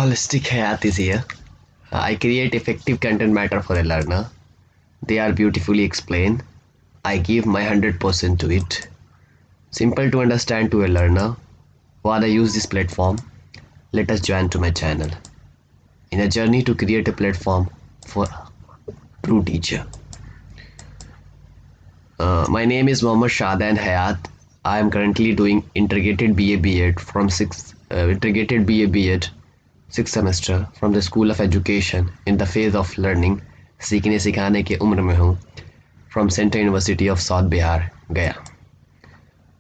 Holistic Hayat is here. I create effective content matter for a learner. They are beautifully explained. I give my 100% to it. Simple to understand to a learner. While I use this platform, let us join to my channel in a journey to create a platform for true teacher. My name is Mohammad Shadan Hayat. I am currently doing integrated BA B.Ed from integrated BA B.Ed 6th semester from the School of Education in the phase of learning. सीखने सिखाने के उम्र में हूँ from central university of south Bihar गया।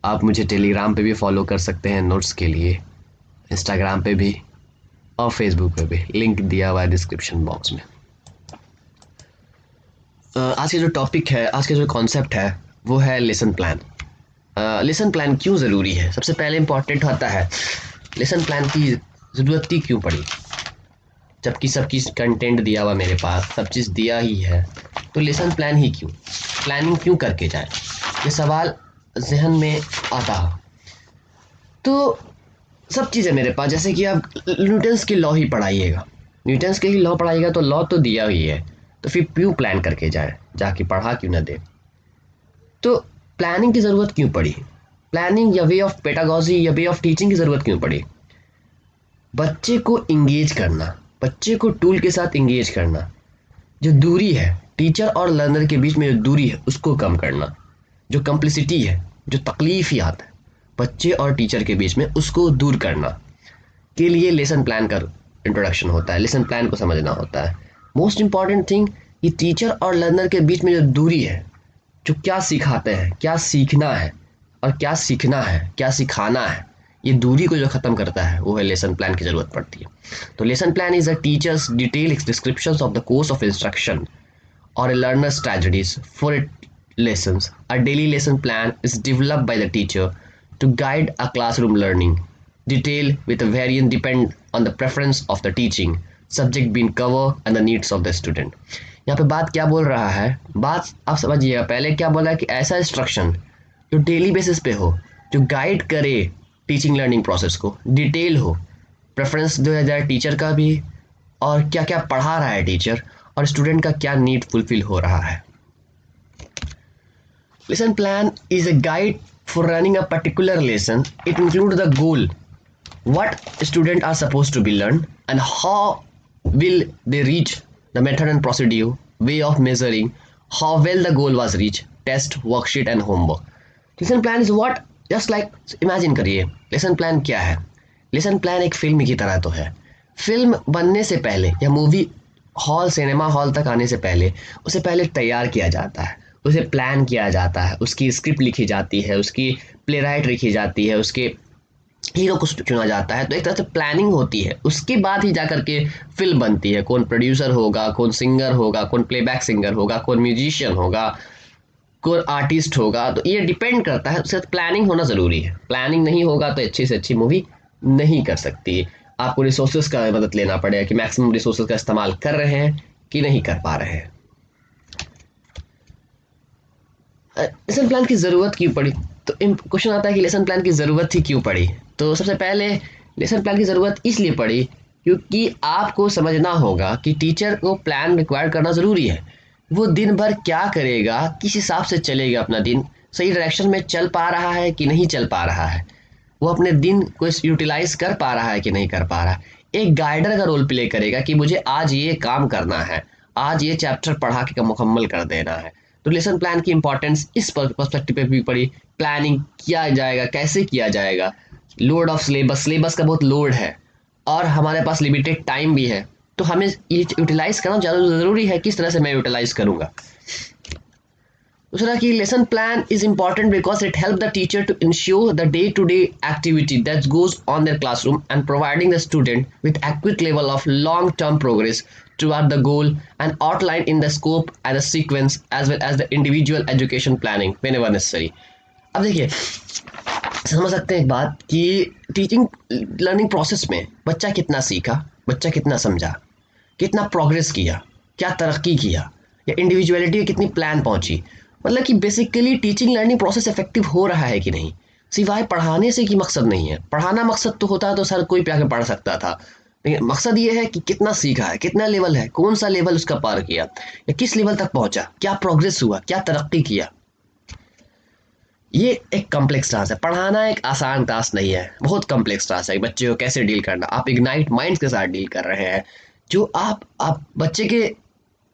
आप मुझे Telegram पे भी फॉलो कर सकते हैं नोट्स के लिए, इंस्टाग्राम पे भी और फेसबुक पे भी, लिंक दिया हुआ है डिस्क्रिप्शन बॉक्स में। आज का जो टॉपिक है, आज का जो कॉन्सेप्ट है वो है लेसन प्लान। लेसन प्लान क्यों ज़रूरी है? सबसे पहले इम्पॉर्टेंट होता है लेसन प्लान की ज़रूरत ही क्यों पड़ी, जबकि सब चीज़ कंटेंट दिया हुआ मेरे पास, सब चीज़ दिया ही है, तो लेसन प्लान ही क्यों, प्लानिंग क्यों करके जाए, ये सवाल जहन में आता है। तो सब चीज़ें मेरे पास, जैसे कि आप न्यूटन्स की लॉ ही पढ़ाइएगा, न्यूटन्स के ही लॉ पढ़ाइएगा तो लॉ तो दिया ही है, तो फिर क्यों प्लान करके जाए, जाके पढ़ा क्यों ना दे। तो प्लानिंग की ज़रूरत क्यों पड़ी, प्लानिंग या वे ऑफ पेडागॉजी या वे ऑफ टीचिंग की ज़रूरत क्यों पड़ी? बच्चे को इंगेज करना, बच्चे को टूल के साथ इंगेज करना, जो दूरी है टीचर और लर्नर के बीच में, जो दूरी है उसको कम करना, जो कम्प्लिसिटी है, जो तकलीफियात है बच्चे और टीचर के बीच में, उसको दूर करना के लिए लेसन प्लान का इंट्रोडक्शन होता है, लेसन प्लान को समझना होता है। मोस्ट इम्पॉर्टेंट थिंग, ये टीचर और लर्नर के बीच में जो दूरी है, जो क्या सिखाते हैं, क्या सीखना है और क्या सीखना है, क्या सिखाना है, ये दूरी को जो ख़त्म करता है वो है लेसन प्लान की ज़रूरत पड़ती है। तो lesson plan is a teachers detail descriptions of the course of instruction और a learner's strategies for its lessons. A daily lesson plan is developed by the teacher to guide a classroom learning. Detail with a variant depend on the preference of the teaching, subject being covered and the needs of the student. यहाँ पे बात क्या बोल रहा है, बात आप समझिएगा। पहले क्या बोला है कि ऐसा इंस्ट्रक्शन जो डेली बेसिस पे हो, जो गाइड करे टीचिंग लर्निंग प्रोसेस को, डिटेल हो, प्रेफरेंस दिया जाए टीचर का भी, और क्या क्या पढ़ा रहा है टीचर और स्टूडेंट का क्या नीड फुलफिल हो रहा है। Lesson plan is a guide for running a particular lesson. It include the goal, what students are supposed to be learned and how will they reach, the method and procedure, way of measuring how well the goal was reached, test, worksheet and homework. Lesson plan is what, just like imagine करिए lesson plan क्या है। Lesson plan एक film की तरह तो है। Film बनने से पहले या मूवी हॉल, सिनेमा हॉल तक आने से पहले उसे पहले तैयार किया जाता है, उसे प्लान किया जाता है, उसकी स्क्रिप्ट लिखी जाती है, उसकी प्ले राइट लिखी जाती है, उसके हीरो को चुना जाता है। तो एक तरह से प्लानिंग होती है, उसके बाद ही जा करके फिल्म बनती है। कौन प्रोड्यूसर होगा, कौन सिंगर होगा, कौन प्लेबैक सिंगर होगा, कौन म्यूजिशियन होगा, कौन आर्टिस्ट होगा, तो ये डिपेंड करता है। उससे प्लानिंग होना ज़रूरी है। प्लानिंग नहीं होगा तो अच्छी से अच्छी मूवी नहीं कर सकती। आपको रिसोर्सेज का मदद लेना पड़ेगा कि मैक्सिमम रिसोर्सेज का इस्तेमाल कर रहे हैं कि नहीं कर पा रहे हैं। लेसन प्लान की ज़रूरत क्यों पड़ी? तो क्वेश्चन आता है कि लेसन प्लान की ज़रूरत ही क्यों पड़ी। तो सबसे पहले लेसन प्लान की ज़रूरत इसलिए पड़ी क्योंकि आपको समझना होगा कि टीचर को प्लान रिक्वायर करना ज़रूरी है। वो दिन भर क्या करेगा, किस हिसाब से चलेगा अपना दिन, सही डायरेक्शन में चल पा रहा है कि नहीं चल पा रहा है, वो अपने दिन को यूटिलाइज कर पा रहा है कि नहीं कर पा रहा है। एक गाइडर का रोल प्ले करेगा कि मुझे आज ये काम करना है, आज ये चैप्टर पढ़ा के मुकम्मल कर देना है। तो लेसन प्लान की इंपॉर्टेंस इस पर्सपेक्टिव पे भी पड़ी। प्लानिंग किया जाएगा, कैसे किया जाएगा, लोड ऑफ सिलेबस, सिलेबस का बहुत लोड है और हमारे पास लिमिटेड टाइम भी है, तो हमें ये यूटिलाइज करना ज़्यादा ज़रूरी है। किस तरह से मैं यूटिलाइज करूँगा। दूसरा कि lesson plan is important because it helps the teacher to ensure the day-to-day activity that goes on their classroom and providing the student with adequate level of long-term progress toward the goal and outlined in the scope and the sequence as well as the individual education planning whenever necessary. अब देखिए, समझ सकते हैं एक बात कि teaching learning process में बच्चा कितना सीखा, बच्चा कितना समझा, कितना प्रोग्रेस किया, क्या तरक्की किया, या इंडिविजुअलिटी कितनी प्लान पहुंची। मतलब कि basically teaching learning process effective हो रहा है कि नहीं, सिवाय पढ़ाने से की मकसद नहीं है। पढ़ाना मकसद तो होता है तो सर कोई भी आके पढ़ सकता था, लेकिन मकसद ये है कि कितना सीखा है, कितना लेवल है, कौन सा लेवल उसका पार किया या किस लेवल तक पहुंचा, क्या प्रोग्रेस हुआ, क्या तरक्की किया। ये एक कॉम्प्लेक्स टास्क है। पढ़ाना एक आसान टास्क नहीं है, बहुत कॉम्प्लेक्स टास्क है। बच्चे को कैसे डील करना, आप इग्नाइट माइंड्स के साथ डील कर रहे हैं, जो आप बच्चे के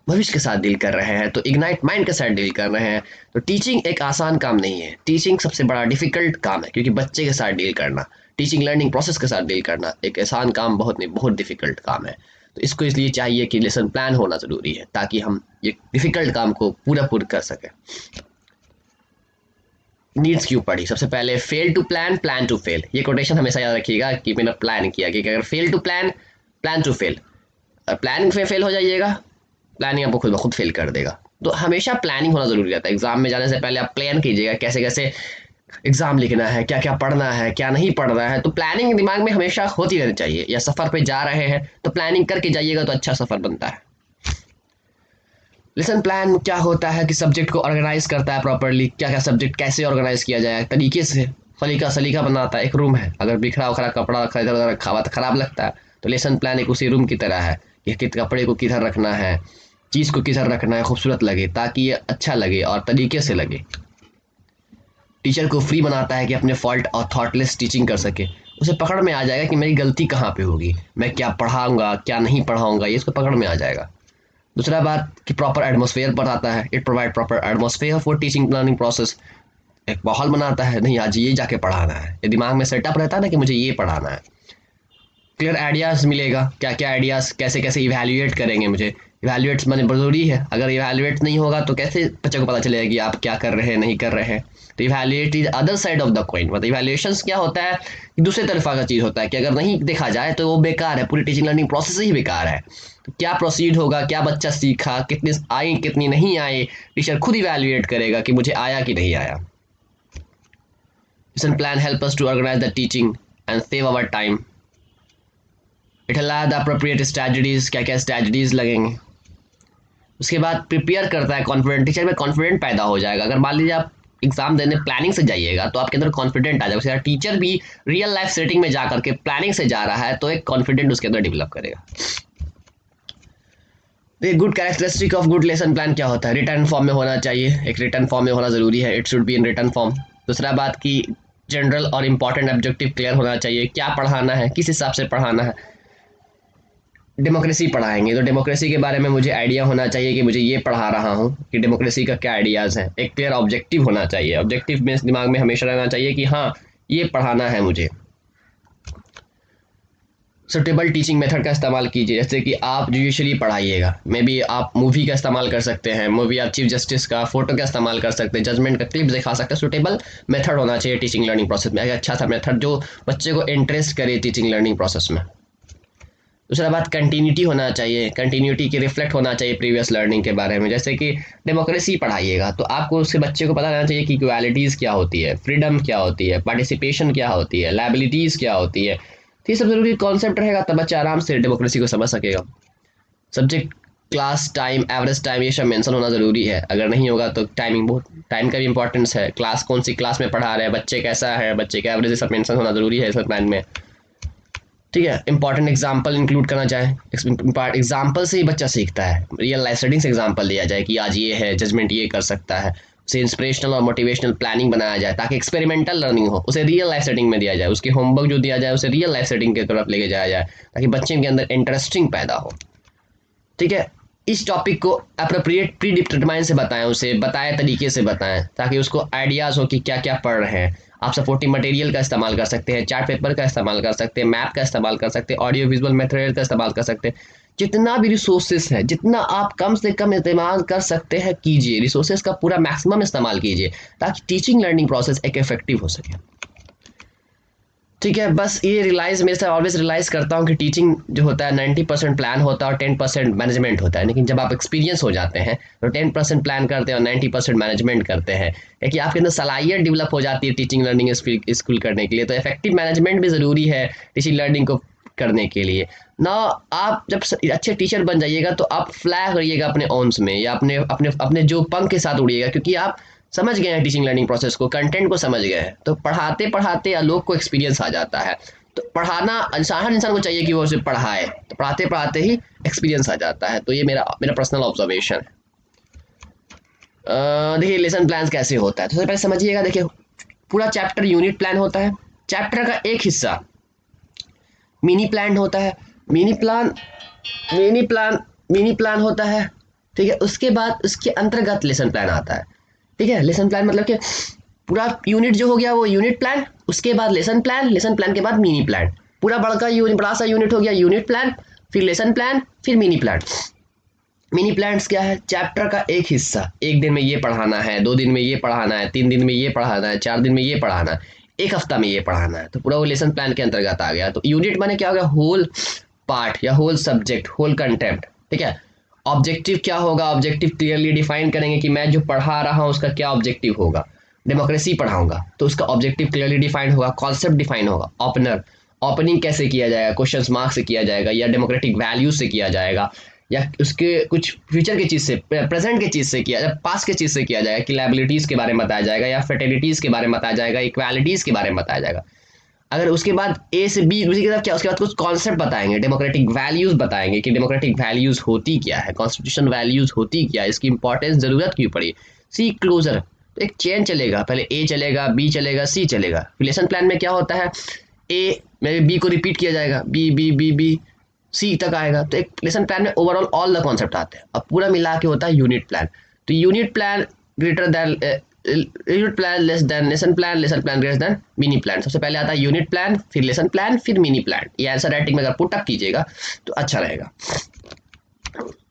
भविष्य के साथ डील कर रहे हैं, तो इग्नाइट माइंड के साथ डील कर रहे हैं। तो टीचिंग एक आसान काम नहीं है, टीचिंग सबसे बड़ा डिफिकल्ट काम है, क्योंकि बच्चे के साथ डील करना, टीचिंग लर्निंग प्रोसेस के साथ डील करना एक आसान काम बहुत नहीं, बहुत डिफिकल्ट काम है। तो इसको इसलिए चाहिए कि लेसन प्लान होना ज़रूरी है, ताकि हम ये डिफिकल्ट काम को पूरा कर सकें। नीड्स क्यों पढ़ी? सबसे पहले fail to plan, plan to fail. ये कोटेशन हमेशा याद रखिएगा कि मैंने प्लान किया, कि अगर fail to plan, plan to fail. Planning में फेल हो जाइएगा, प्लानिंग आपको खुद ब खुद फेल कर देगा। तो हमेशा प्लानिंग होना ज़रूरी रहता है। एग्जाम में जाने से पहले आप प्लान कीजिएगा कैसे कैसे एग्जाम लिखना है, क्या क्या पढ़ना है, क्या नहीं पढ़ना है। तो प्लानिंग दिमाग में हमेशा होती रहनी चाहिए। या सफ़र पे जा रहे हैं तो प्लानिंग करके जाइएगा तो अच्छा सफ़र बनता है। लेसन प्लान क्या होता है कि सब्जेक्ट को ऑर्गेनाइज करता है प्रॉपर्ली, क्या क्या सब्जेक्ट कैसे ऑर्गेनाइज किया जाए तरीके से, सलीका बनाता है। एक रूम है, अगर बिखरा उखरा कपड़ा रखा इधर उधर रखा हुआ तो खराब लगता है। तो लेसन प्लान एक उसी रूम की तरह है कि कपड़े को किधर रखना है, चीज़ को किधर रखना है, खूबसूरत लगे, ताकि ये अच्छा लगे और तरीके से लगे। टीचर को फ्री बनाता है कि अपने फॉल्ट और थॉटलेस टीचिंग कर सके। उसे पकड़ में आ जाएगा कि मेरी गलती कहाँ पे होगी, मैं क्या पढ़ाऊँगा क्या नहीं पढ़ाऊँगा, ये इसको पकड़ में आ जाएगा। दूसरा बात कि प्रॉपर एटमॉस्फेयर पर आता है। It provide proper atmosphere for teaching learning process. एक माहौल बनाता है, नहीं आज ये जाके पढ़ाना है, ये दिमाग में सेटअप रहता है ना कि मुझे ये पढ़ाना है। क्लियर आइडियाज़ मिलेगा, क्या क्या आइडियाज़ कैसे कैसे इवैल्यूएट करेंगे। मुझे इवैल्यूएट्स मैंने ज़रूरी है, अगर इवैल्यूएट नहीं होगा तो कैसे बच्चे को पता चलेगा कि आप क्या कर रहे हैं नहीं कर रहे हैं। तो evaluate is other side of the coin. मतलब इवैल्यूएशंस क्या होता है कि दूसरे तरफा का चीज़ होता है, कि अगर नहीं देखा जाए तो वो बेकार है, पूरी टीचिंग लर्निंग प्रोसेस ही बेकार है। तो क्या प्रोसीड होगा, क्या बच्चा सीखा, कितनी आई कितनी नहीं आई, टीचर खुद इवैल्यूएट करेगा कि मुझे आया कि नहीं आया। Lesson plan help us to organise the teaching and save our time. It allow the appropriate strategies, क्या क्या स्ट्रैटेजीज लगेंगे। उसके बाद प्रिपेयर करता है कॉन्फिडेंट, टीचर में कॉन्फिडेंट पैदा हो जाएगा। अगर मान लीजिए आप एग्जाम देने प्लानिंग से जाइएगा तो आपके अंदर कॉन्फिडेंट आ जाएगा। उसके बाद टीचर भी रियल लाइफ सेटिंग में जा करके प्लानिंग से जा रहा है तो एक कॉन्फिडेंट उसके अंदर डेवलप करेगा। तो good characteristic of good lesson plan क्या होता है? रिटर्न फॉर्म में होना चाहिए, एक रिटर्न फॉर्म में होना ज़रूरी है। It should be in return form. दूसरा बात कि जनरल और इंपॉर्टेंट ऑब्जेक्टिव क्लियर होना चाहिए, क्या पढ़ाना है, किस हिसाब से पढ़ाना है। डेमोक्रेसी पढ़ाएंगे तो डेमोक्रेसी के बारे में मुझे आइडिया होना चाहिए कि मुझे ये पढ़ा रहा हूँ कि डेमोक्रेसी का क्या आइडियाज़ है। एक क्लियर ऑब्जेक्टिव होना चाहिए, ऑब्जेक्टिव में दिमाग में हमेशा रहना चाहिए कि हाँ ये पढ़ाना है मुझे। सुटेबल टीचिंग मेथड का इस्तेमाल कीजिए, जैसे कि आप जुडिशरी पढ़ाइएगा, मे बी आप मूवी का इस्तेमाल कर सकते हैं, मूवी आप चीफ जस्टिस का फोटो का इस्तेमाल कर सकते हैं, जजमेंट का क्लिप दिखा सकते हैं। सुटेबल मेथड होना चाहिए टीचिंग लर्निंग प्रोसेस में, एक अच्छा सा मेथड जो बच्चे को इंटरेस्ट करे टीचिंग लर्निंग प्रोसेस में। दूसरा बात कंटिन्यूटी होना चाहिए, कंटिन्यूटी की रिफ्लेक्ट होना चाहिए प्रीवियस लर्निंग के बारे में। जैसे कि डेमोक्रेसी पढ़ाइएगा तो आपको उसके बच्चे को पता रहना चाहिए कि इक्वालिटीज़ क्या होती है, फ्रीडम क्या होती है, पार्टिसिपेशन क्या होती है, लायबिलिटीज़ क्या होती है। तो ये सब जरूरी कॉन्सेप्ट रहेगा, तब बच्चा आराम से डेमोक्रेसी को समझ सकेगा। Subject, class, time, average time, ये सब मेंशन होना ज़रूरी है। अगर नहीं होगा तो टाइमिंग, बहुत टाइम का भी इंपॉर्टेंस है। क्लास कौन सी क्लास में पढ़ा रहे हैं, बच्चे कैसा है, बच्चे का एवरेज, ये सब मेंशन होना ज़रूरी है इस प्लान में। ठीक है, इंपॉर्टेंट एग्जाम्पल इंक्लूड करना चाहे, एग्जाम्पल से ही बच्चा सीखता है। रियल लाइफ सेटिंग से एग्जाम्पल दिया जाए कि आज ये है, जजमेंट ये कर सकता है, उसे इंस्पिरेशनल और मोटिवेशनल प्लानिंग बनाया जाए ताकि एक्सपेरिमेंटल लर्निंग हो, उसे रियल लाइफ सेटिंग में दिया जाए, उसके होमवर्क जो दिया जाए उसे रियल लाइफ सेटिंग की तरफ लेके जाया जाए ताकि बच्चे के अंदर इंटरेस्टिंग पैदा हो। ठीक है, इस टॉपिक को अप्रोप्रिएट प्री डिटरमाइन से बताएं, उसे बताए तरीके से बताएं ताकि उसको आइडियाज़ हो कि क्या क्या पढ़ रहे हैं। आप सपोर्टिंग मटेरियल का इस्तेमाल कर सकते हैं, चार्ट पेपर का इस्तेमाल कर सकते हैं, मैप का इस्तेमाल कर सकते हैं, ऑडियो विजुअल मटेरियल का इस्तेमाल कर सकते हैं। जितना भी रिसोर्सेज है, जितना आप कम से कम इस्तेमाल कर सकते हैं कीजिए, रिसोर्सेज का पूरा मैक्सिमम इस्तेमाल कीजिए ताकि टीचिंग लर्निंग प्रोसेस एक इफेक्टिव हो सके। ठीक है, बस ये रियलाइज़ मैं ऑलवेज रियलाइज़ करता हूँ कि टीचिंग जो होता है 90% प्लान होता है और 10% मैनेजमेंट होता है। लेकिन जब आप एक्सपीरियंस हो जाते हैं तो 10% प्लान करते हैं और 90% मैनेजमेंट करते हैं, क्योंकि आपके अंदर सलाहियत डेवलप हो जाती है टीचिंग लर्निंग स्कूल करने के लिए। तो इफेक्टिव मैनेजमेंट भी ज़रूरी है टीचिंग लर्निंग को करने के लिए ना। आप जब अच्छे टीचर बन जाइएगा तो आप फ्लाई करिएगा अपने ऑन्स में या अपने अपने अपने जो पंख के साथ उड़िएगा, क्योंकि आप समझ गए हैं टीचिंग लर्निंग प्रोसेस को, कंटेंट को समझ गए हैं। तो पढ़ाते पढ़ाते लोग को एक्सपीरियंस आ जाता है। तो पढ़ाना हर इंसान को चाहिए कि वो उसे पढ़ाए, तो पढ़ाते पढ़ाते ही एक्सपीरियंस आ जाता है। तो ये मेरा पर्सनल ऑब्जर्वेशन है। देखिए लेसन प्लान कैसे होता है, तो सबसे पहले समझिएगा। देखिए पूरा चैप्टर यूनिट प्लान होता है, चैप्टर का एक हिस्सा मिनी प्लान होता है, मिनी प्लान होता है, ठीक है। उसके बाद उसके अंतर्गत लेसन प्लान आता है, ठीक है। लेसन प्लान मतलब कि पूरा यूनिट जो हो गया वो यूनिट प्लान, उसके बाद लेसन प्लान के बाद मिनी प्लान। पूरा बड़ा सा यूनिट हो गया यूनिट प्लान, फिर लेसन प्लान, फिर मिनी प्लान। मिनी प्लान्स क्या है, चैप्टर का एक हिस्सा, एक दिन में ये पढ़ाना है, 2 दिन में ये पढ़ाना है, 3 दिन में ये पढ़ाना है, 4 दिन में ये पढ़ाना है, 1 हफ्ता में ये पढ़ाना है, तो पूरा वो लेसन प्लान के अंतर्गत आ गया। तो यूनिट माने क्या हो गया, होल पार्ट या होल सब्जेक्ट, होल कंटेंट, ठीक है। ऑब्जेक्टिव क्या होगा, ऑब्जेक्टिव क्लियरली डिफाइन करेंगे कि मैं जो पढ़ा रहा हूँ उसका क्या ऑब्जेक्टिव होगा। डेमोक्रेसी पढ़ाऊंगा तो उसका ऑब्जेक्टिव क्लियरली डिफाइंड होगा, कॉन्सेप्ट डिफाइन होगा। ओपनिंग कैसे किया जाएगा, क्वेश्चन मार्क से किया जाएगा या डेमोक्रेटिक वैल्यूज से किया जाएगा, या उसके कुछ फ्यूचर की चीज़ से, प्रेजेंट की चीज़ से किया जाए, पास्ट की चीज़ से किया जाएगा कि लायबिलिटीज़ के बारे में बताया जाएगा या फर्टिलिटीज़ के बारे में बताया जाएगा, इक्वालिटीज़ के बारे में बताया जाएगा। अगर उसके बाद ए से बी, उसी के साथ क्या, उसके बाद कुछ कॉन्सेप्ट बताएंगे, डेमोक्रेटिक वैल्यूज़ बताएंगे कि डेमोक्रेटिक वैल्यूज़ होती क्या है, कॉन्स्टिट्यूशन वैल्यूज़ होती क्या है, इसकी इंपॉर्टेंस ज़रूरत क्यों पड़ी। सी क्लोजर, तो एक चेन चलेगा, पहले ए चलेगा, बी चलेगा, सी चलेगा। लेसन प्लान में क्या होता है, ए में बी को रिपीट किया जाएगा, B B B B C तक आएगा। तो एक लेसन प्लान में ओवरऑल ऑल द कॉन्सेप्ट आते हैं, अब पूरा मिला के होता है यूनिट प्लान। तो unit plan greater than unit plan less than lesson plan greater than mini plan. सबसे पहले आता है यूनिट प्लान, फिर लेसन प्लान, फिर मिनी प्लान। ये आंसर राइटिंग में अगर पुट अप कीजिएगा तो अच्छा रहेगा।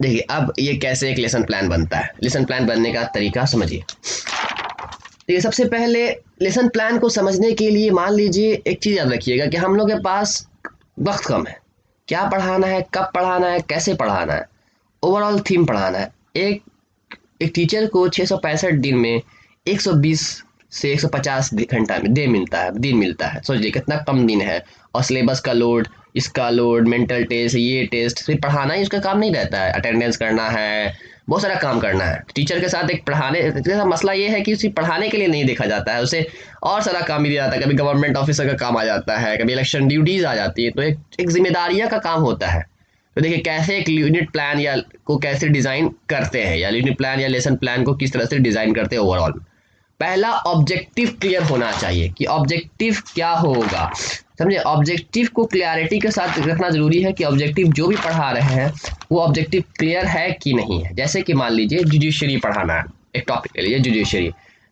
देखिए अब ये कैसे एक लेसन प्लान बनता है, लेसन प्लान बनने का तरीका समझिए। देखिए सबसे पहले लेसन प्लान को समझने के लिए मान लीजिए एक चीज़ याद रखिएगा कि हम लोग के पास वक्त कम है, क्या पढ़ाना है, कब पढ़ाना है, कैसे पढ़ाना है, ओवरऑल थीम पढ़ाना है। एक टीचर को 665 दिन में 120 से 150 घंटा में दिन मिलता है। सोचिए कितना कम दिन है, और सिलेबस का लोड, इसका लोड, मेंटल टेस्ट, ये टेस्ट, सिर्फ पढ़ाना ही उसका काम नहीं रहता है, अटेंडेंस करना है, बहुत सारा काम करना है। टीचर के साथ एक पढ़ाने का मसला ये है कि उसे पढ़ाने के लिए नहीं देखा जाता है, उसे और सारा काम भी दिया जाता है। कभी गवर्नमेंट ऑफिसर का काम आ जाता है, कभी इलेक्शन ड्यूटीज आ जाती है, तो एक जिम्मेदारियां का काम होता है। तो देखिए कैसे एक यूनिट प्लान या को कैसे डिज़ाइन करते हैं, या यूनिट प्लान या लेसन प्लान को किस तरह से डिज़ाइन करते हैं ओवरऑल। पहला ऑब्जेक्टिव क्लियर होना चाहिए कि ऑब्जेक्टिव क्या होगा, समझे। ऑब्जेक्टिव को क्लियरिटी के साथ रखना जरूरी है कि ऑब्जेक्टिव जो भी पढ़ा रहे हैं वो ऑब्जेक्टिव क्लियर है कि नहीं है। जैसे कि मान लीजिए जुडिशरी पढ़ाना है, एक टॉपिक ले लीजिए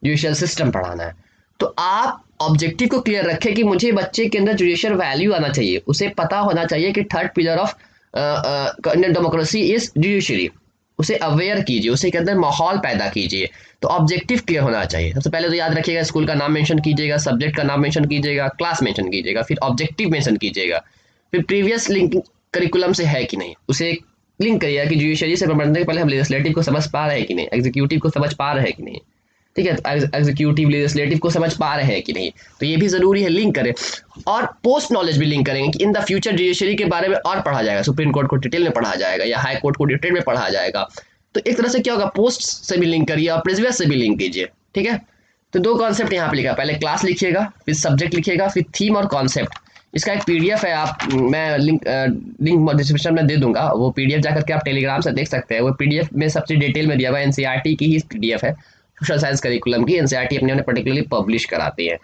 जुडिशियल सिस्टम पढ़ाना है, तो आप ऑब्जेक्टिव को क्लियर रखें कि मुझे बच्चे के अंदर जुडिशियल वैल्यू आना चाहिए, उसे पता होना चाहिए कि third pillar of Indian democracy is judiciary, उसे अवेयर कीजिए, उसे के अंदर माहौल पैदा कीजिए। तो ऑब्जेक्टिव क्लियर होना चाहिए। सबसे पहले तो याद रखिएगा, स्कूल का नाम मेंशन कीजिएगा, सब्जेक्ट का नाम मेंशन कीजिएगा, क्लास मेंशन कीजिएगा, फिर ऑब्जेक्टिव मेंशन कीजिएगा, फिर प्रीवियस लिंक करिकुलम से है कि नहीं उसे लिंक करिएगा कि जुडिशरी से पढ़ने के पहले हम लेजिस्लेटिव को समझ पा रहे हैं कि नहीं, एग्जीक्यूटिव को समझ पा रहे हैं कि नहीं, ठीक है, एग्जीक्यूटिव लेजिस्लेटिव को समझ पा रहे हैं कि नहीं, तो ये भी जरूरी है लिंक करें। और पोस्ट नॉलेज भी लिंक करेंगे कि इन द फ्यूचर जुडिशरी के बारे में और पढ़ा जाएगा, सुप्रीम कोर्ट को डिटेल में पढ़ा जाएगा या हाई कोर्ट को डिटेल में पढ़ा जाएगा। तो एक तरह से क्या होगा, पोस्ट से भी लिंक करिए और प्रीवियस से भी लिंक कीजिए, ठीक है। तो 2 कॉन्सेप्ट यहाँ पे लिखा, पहले क्लास लिखिएगा, फिर सब्जेक्ट लिखिएगा, फिर थीम और कॉन्सेप्ट। इसका एक पीडीएफ है, आप मैं लिंक डिस्क्रिप्शन में दे दूंगा, वो पीडीएफ जाकर के आप टेलीग्राम से देख सकते हैं। वो पीडीएफ में सबसे डिटेल में दिया हुआ है, एनसीईआरटी की ही पीडीएफ है, सोशल साइंस करिकुलम की, एनसीईआरटी अपने पर्टिकुलरली पब्लिश कराती है।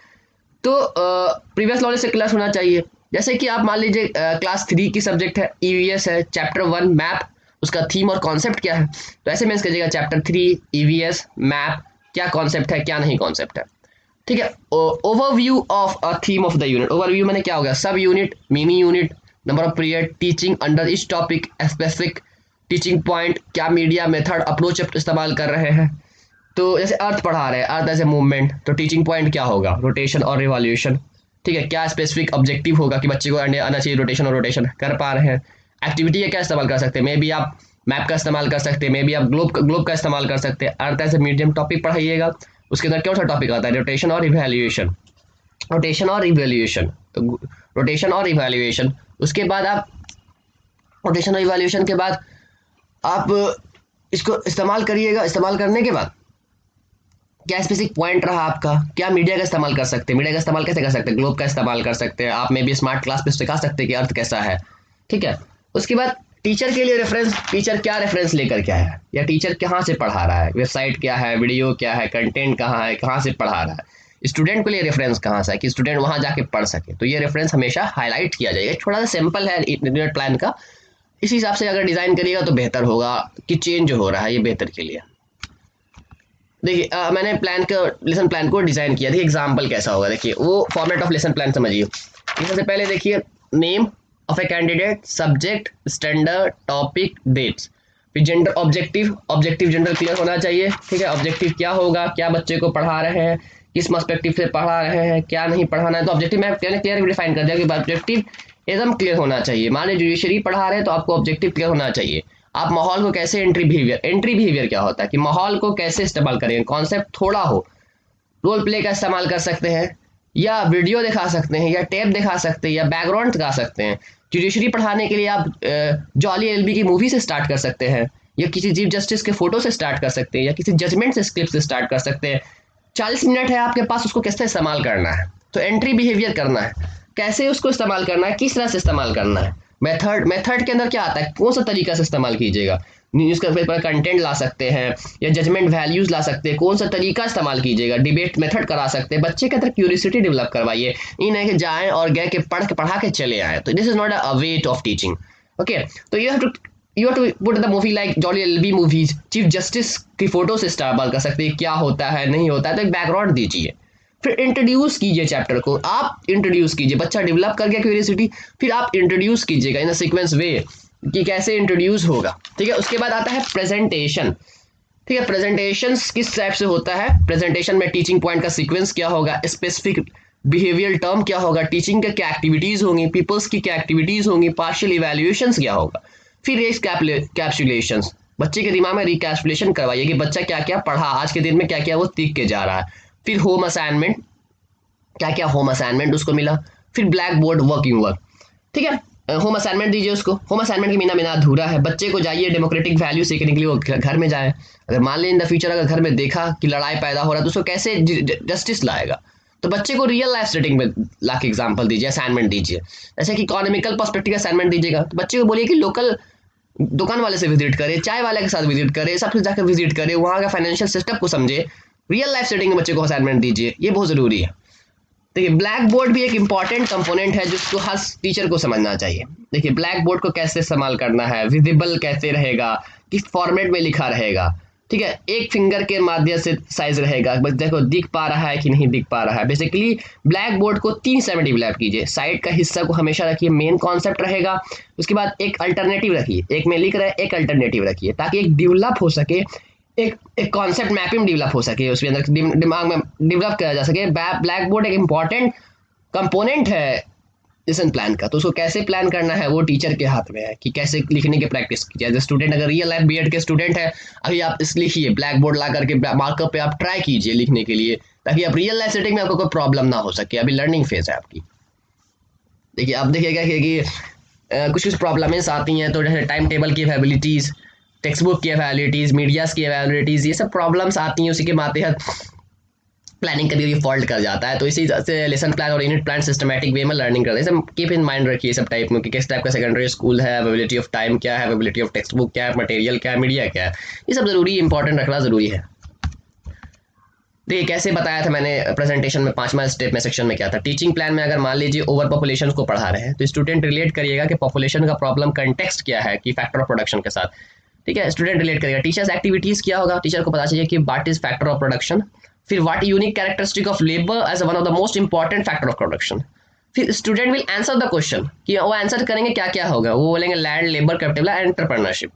तो प्रीवियस नॉलेज से क्लास होना चाहिए। जैसे कि आप मान लीजिए क्लास 3 की सब्जेक्ट है, ईवीएस है, चैप्टर 1 मैप, उसका थीम और कॉन्सेप्ट क्या है, तो ऐसे मेंशन कीजिएगा चैप्टर 3 ईवीएस मैप, क्या कॉन्सेप्ट है क्या नहीं कॉन्सेप्ट है, ठीक है। Overview of a theme of the unit, overview मैंने क्या होगा, सब unit, mini unit, number of period, teaching under etch topic, specific teaching point, क्या मीडिया मेथड अप्रोच इस्तेमाल कर रहे हैं। तो जैसे अर्थ पढ़ा रहे हैं, अर्थ एज ए मूवमेंट, तो टीचिंग पॉइंट क्या होगा, रोटेशन और रिवॉल्यूशन, ठीक है। क्या स्पेसिफिक ऑब्जेक्टिव होगा कि बच्चे को आना चाहिए रोटेशन और रोटेशन कर पा रहे हैं। एक्टिविटी का क्या इस्तेमाल कर सकते हैं, मे बी आप मैप का इस्तेमाल कर सकते हैं, मे बी आप ग्लोब का इस्तेमाल कर सकते हैं। Earth as a medium topic पढ़ाइएगा, उसके अंदर कौन सा टॉपिक आता है, रोटेशन और इवैल्यूएशन, तो रोटेशन और इवैल्यूएशन। उसके बाद आप रोटेशन और इवैल्यूएशन के बाद आप इसको इस्तेमाल करिएगा, इस्तेमाल करने के बाद क्या स्पेसिफिक पॉइंट रहा आपका, क्या मीडिया का इस्तेमाल कर सकते हैं, मीडिया का इस्तेमाल कैसे कर सकते हैं, ग्लोब का इस्तेमाल कर सकते हैं, आप में भी स्मार्ट क्लास पे सिखा सकते हैं कि अर्थ कैसा है, ठीक है। उसके बाद टीचर के लिए रेफरेंस, टीचर क्या रेफरेंस लेकर क्या है, या टीचर कहाँ से पढ़ा रहा है, वेबसाइट क्या है, वीडियो क्या है, कंटेंट कहाँ है, कहाँ से पढ़ा रहा है। स्टूडेंट के लिए रेफरेंस कहाँ से है कि स्टूडेंट वहाँ जाके पढ़ सके, तो ये रेफरेंस हमेशा हाईलाइट किया जाएगा। थोड़ा सा सिंपल है इंटरनेट प्लान का, इस हिसाब से अगर डिज़ाइन करिएगा तो बेहतर होगा कि चेंज जो हो रहा है ये बेहतर के लिए। देखिए मैंने प्लान का लेसन प्लान को डिज़ाइन किया, देखिए एग्जाम्पल कैसा होगा, देखिए वो फॉर्मेट ऑफ लेसन प्लान समझिए। सबसे पहले देखिए name of a candidate, subject, standard, topic, dates, फिर gender, objective, objective gender clear होना चाहिए, ठीक है। ऑब्जेक्टिव क्या होगा, क्या बच्चे को पढ़ा रहे हैं, किस पर्सपेक्टिव से पढ़ा रहे हैं, क्या नहीं पढ़ाना है, तो ऑब्जेक्टिव मैं क्लियर डिफाइन कर दिया कि ऑब्जेक्टिव एकदम क्लियर होना चाहिए। मान लीजिए जुडिशरी पढ़ा रहे हैं तो आपको ऑब्जेक्टिव क्लियर होना चाहिए। आप माहौल को कैसे एंट्री बिहेवियर क्या होता है कि माहौल को कैसे इस्तेमाल करेंगे, कॉन्सेप्ट थोड़ा हो, रोल प्ले का इस्तेमाल कर सकते हैं, या वीडियो दिखा सकते हैं, या टेप दिखा सकते हैं, या बैकग्राउंड दिखा सकते हैं। जुडिशरी पढ़ाने के लिए आप जॉली एलबी की मूवी से स्टार्ट कर सकते हैं, या किसी चीफ जस्टिस के फोटो से स्टार्ट कर सकते हैं, या किसी जजमेंट से स्क्रिप्ट से स्टार्ट कर सकते हैं। 40 मिनट है आपके पास, उसको कैसे इस्तेमाल करना है, तो एंट्री बिहेवियर करना है, कैसे उसको इस्तेमाल करना है, किस तरह से इस्तेमाल करना है। मेथड के अंदर क्या आता है, कौन सा तरीका से इस्तेमाल कीजिएगा, न्यूज़पेपर कंटेंट ला सकते हैं, या जजमेंट वैल्यूज ला सकते हैं, कौन सा तरीका इस्तेमाल कीजिएगा, डिबेट मेथड करा सकते हैं। बच्चे के अंदर क्यूरियोसिटी डेवलप करवाइए, इन है कि जाएं और गए के पढ़ा के चले आए, तो this is not a way of teaching, okay. तो you have to put the movie like Jolly LLB movies, chief justice की फोटो से इस्तेमाल कर सकते हैं, क्या होता है नहीं होता है, तो एक बैकग्राउंड दीजिए। फिर इंट्रोड्यूस कीजिए चैप्टर को, आप इंट्रोड्यूस कीजिए, बच्चा डेवलप कर गया क्यूरियोसिटी, फिर आप इंट्रोड्यूस कीजिएगा इन अ सीक्वेंस वे कि कैसे इंट्रोड्यूस होगा, ठीक है। उसके बाद आता है प्रेजेंटेशन, ठीक है। प्रेजेंटेशन किस टाइप से होता है, प्रेजेंटेशन में टीचिंग पॉइंट का सीक्वेंस क्या होगा, स्पेसिफिक बिहेवियर टर्म क्या होगा, टीचिंग के क्या एक्टिविटीज होंगी, पीपल्स की क्या एक्टिविटीज होंगी, पार्शियल इवैल्यूएशंस क्या होगा, फिर कैप्सुलेशंस, बच्चे के दिमाग में रिकैप्सुलेशन करवाइए कि बच्चा क्या क्या पढ़ा आज के दिन में, क्या क्या वो सीख के जा रहा है। फिर होम असाइनमेंट, क्या क्या होम असाइनमेंट उसको मिला, फिर ब्लैक बोर्ड वर्किंग वर्क, ठीक है। होम असाइनमेंट दीजिए उसको, होम असाइनमेंट के महीना अधूरा है, बच्चे को जाइए डेमोक्रेटिक वैल्यू सीखने के लिए वो घर में जाए। अगर मान लें इन द फ्यूचर अगर घर में देखा कि लड़ाई पैदा हो रहा है तो उसको कैसे जस्टिस लाएगा, तो बच्चे को रियल लाइफ सेटिंग में ला के एग्जाम्पल दीजिए, असाइनमेंट दीजिए। जैसे कि इकोनॉमिकल पर्सपेक्टिव असाइनमेंट दीजिएगा तो बच्चे को बोलिए कि लोकल दुकान वाले से विजिट करे, चाय वाले के साथ विजिट करे, सबसे जाकर विजिट करे, वहाँ का फाइनेंशियल सिस्टम को समझे, रियल लाइफ सेटिंग में बच्चे को असाइनमेंट दीजिए, ये बहुत ज़रूरी है। देखिए ब्लैक बोर्ड भी एक इंपॉर्टेंट कंपोनेंट है जिसको हर टीचर को समझना चाहिए। देखिए ब्लैक बोर्ड को कैसे इस्तेमाल करना है, विजिबल कैसे रहेगा, किस फॉर्मेट में लिखा रहेगा, ठीक है। एक फिंगर के माध्यम से साइज रहेगा, बस देखो दिख पा रहा है कि नहीं दिख पा रहा है। बेसिकली ब्लैक बोर्ड को 3 हिस्से में डिवेलप कीजिए, साइड का हिस्सा को हमेशा रखिए, मेन कॉन्सेप्ट रहेगा, उसके बाद एक अल्टरनेटिव रखिए, एक में लिख रहे हैं एक अल्टरनेटिव रखिए, ताकि एक डेवलप हो सके, एक कॉन्सेप्ट मैपिंग डेवलप हो सके, उसके अंदर दिमाग में डेवलप किया जा सके। ब्लैक बोर्ड एक इंपॉर्टेंट कंपोनेंट है लेसन प्लान का, तो उसको कैसे प्लान करना है वो टीचर के हाथ में है कि कैसे लिखने की प्रैक्टिस कीजिए। एज ए स्टूडेंट अगर रियल लाइफ बीएड के स्टूडेंट है, अभी आप इस लिखिए, ब्लैक बोर्ड ला करके मार्कर पे आप ट्राई कीजिए लिखने के लिए, ताकि आप रियल लाइफ सेटिंग में आपको कोई प्रॉब्लम ना हो सके। अभी लर्निंग फेज है आपकी। देखिए आप देखिएगा कि कुछ प्रॉब्लम्स आती हैं, तो जैसे टाइम टेबल की अवेलेबिलिटीज़, टेक्स्ट बुक की अवेलेबिलिटीज़, मीडियाज़ की अवेलेबिलिटीज़, ये सब प्रॉब्लम्स आती हैं, उसी के मातहत प्लानिंग कभी कभी फॉल्ट कर जाता है। तो इसी से लेसन प्लान और यूनिट प्लान सिस्टमैटिक वे में लर्निंग करते हैं। सब कीप इन माइंड रखिए सब टाइप में कि किस टाइप का सेकेंडरी स्कूल है, अवेलेबिलिटी ऑफ टाइम क्या है, अवेलेबिलिटी ऑफ टेक्स्ट बुक क्या है, मटेरियल क्या है, मीडिया क्या है, ये सब ज़रूरी इंपॉर्टेंट रखना ज़रूरी है। देखिए कैसे बताया था मैंने प्रेजेंटेशन में 5वां स्टेप में सेक्शन में क्या था। टीचिंग प्लान में अगर मान लीजिए ओवर पॉपुलेशन को पढ़ा रहे हैं तो स्टूडेंट रिलेट करिएगा कि पॉपुलेशन का प्रॉब्लम कंटेक्स्ट क्या है कि फैक्टर ऑफ प्रोडक्शन के साथ, ठीक है। स्टूडेंट रिलेट करेगा। टीचर्स एक्टिविटीज़ क्या होगा, टीचर को पता चाहिए कि what is factor of production, फिर what unique characteristic of labour as one of the most important factor of production. फिर student will answer the question कि वो आंसर करेंगे क्या क्या होगा, वो बोलेंगे land, labour, capital, entrepreneurship.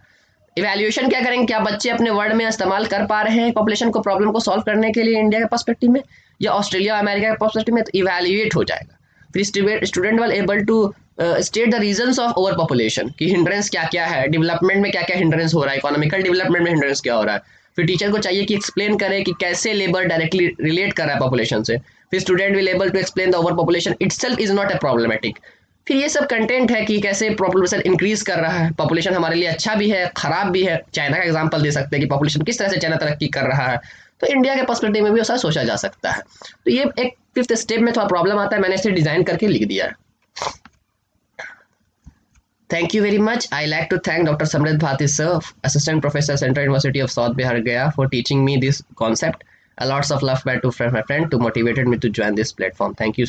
Evaluation क्या करेंगे, क्या बच्चे अपने वर्ड में इस्तेमाल कर पा रहे हैं पॉपुलेशन को प्रॉब्लम को सॉल्व करने के लिए इंडिया के पर्सपेक्टिव में या ऑस्ट्रेलिया अमेरिका के पर्सपेक्टिव में, तो इवैल्यूएट हो जाएगा। फिर student will able to state the reasons of over population कि हिंड्रेंस क्या क्या है, डेवलपमेंट में क्या क्या हिंड्रेंस हो रहा है, इकोनॉमिकल डेवलपमेंट में हिंड्रेंस क्या हो रहा है। फिर टीचर को चाहिए कि एक्सप्लेन करे कि कैसे लेबर डायरेक्टली रिलेट कर रहा है पॉपुलेशन से। फिर student will able to explain the over population itself is not a problematic. फिर ये सब कंटेंट है कि कैसे पॉपुलेशन इंक्रीज कर रहा है, पॉपुलेशन हमारे लिए अच्छा भी है खराब भी है। चाइना का एग्जांपल दे सकते हैं कि पॉपुलेशन किस तरह से चाइना तरक्की कर रहा है, तो इंडिया के पर्सपेक्टिव में भी ऐसा सोचा जा सकता है। तो ये एक 5th स्टेप में थोड़ा प्रॉब्लम आता है, मैंने इसे डिजाइन करके लिख दिया है। Thank you very much. I like to thank Dr. Samrit Bhati sir, Assistant Professor, Central University of South Bihar Gaya, for teaching me this concept. A lots of love back to my friend to motivated me to join this platform. Thank you.